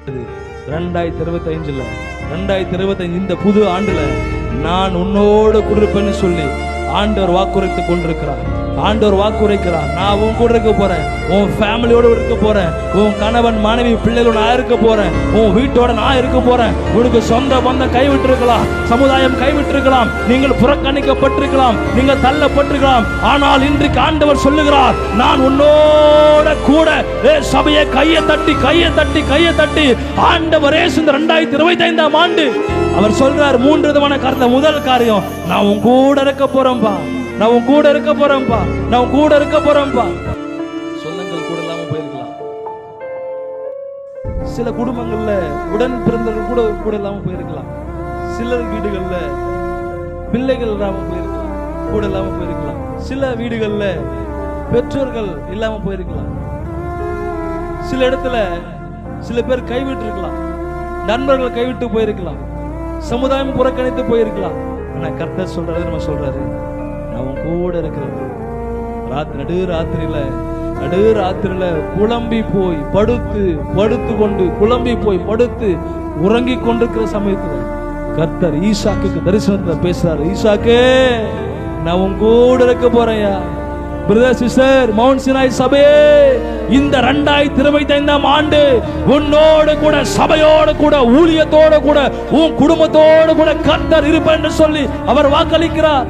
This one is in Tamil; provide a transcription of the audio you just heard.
2025 2025 இந்த புது ஆண்டுல நான் உன்னோடு கூட இருப்பேன்னு சொல்லி ஆண்டவர் வாக்குரைத்து கொண்டிருக்கிறார். ஆண்டவர் வாக்குரைக்கிறார். நான் உன் கூட இருக்க போறேன், உன் ஃபேமிலியோட இருக்க போறேன், உன் கணவன் மனைவி பிள்ளைகளோட நான் இருக்க போறேன், உன் வீட்டோட நான் இருக்க போறேன். உனக்கு சொந்த பந்தம் கைவிட்டிருக்கலாம், சமுதாயம் கைவிட்டிருக்கலாம், நீங்கள் புறக்கணிக்கப்பட்டிருக்கலாம், நீங்கள் தள்ளப்பட்டிருக்கலாம். ஆனால் இன்றைக்கு ஆண்டவர் சொல்லுகிறார், நான் உன்னோட கூட. சபையை கையை தட்டி கையை தட்டி கையை தட்டி ஆண்டவரே இந்த 2025 ஆண்டு அவர் சொல்றார் 3 விதமான காரியத்தை. முதல் காரியம், நான் உன் கூட இருக்க போறேன்பா, நான் உன் கூட இருக்க போறேன்பா, நான் உன் கூட இருக்க போறேன்பா. சொந்தங்கள் கூட இல்லாம போயிருக்கலாம், சில குடும்பங்கள்ல உடன் பிறந்தவர்கள் கூட இல்லாம போயிருக்கலாம், சிலர் வீடுகள்ல பிள்ளைகள் இல்லாம போயிருக்கலாம், கூட இல்லாம போயிருக்கலாம், சில வீடுகள்ல பெற்றோர்கள் இல்லாம போயிருக்கலாம், சில இடத்துல சில பேர் கைவிட்டு இருக்கலாம், நண்பர்கள் கைவிட்டு போயிருக்கலாம், சமுதாயம் புறக்கணித்து போயிருக்கலாம். ஆனா கர்த்தர் சொல்றாரு, நம்ம சொல்றாரு, நான் உன் கூட இருக்கிறது. நடுராத்திரியில குழம்பி போய் படுத்து கொண்டு குழம்பி போய் படுத்து உறங்கி கொண்டிருக்கிற சமயத்துல கர்த்தர் ஈசாக்குக்கு தரிசனத்துல பேசுறாரு. ஈசாக்கே, நான் உன் கூட இருக்க போறேன்யா. பிரதர் சிஸ்டர், மவுண்ட் சினாய் சபையே, இந்த 2025 ஆண்டு உன்னோடு கூட, சபையோடு கூட, ஊழியத்தோடு கூட, உன் குடும்பத்தோடு கூட கர்த்தர் இருப்பேன் என்று சொல்லி அவர் வாக்களிக்கிறார்.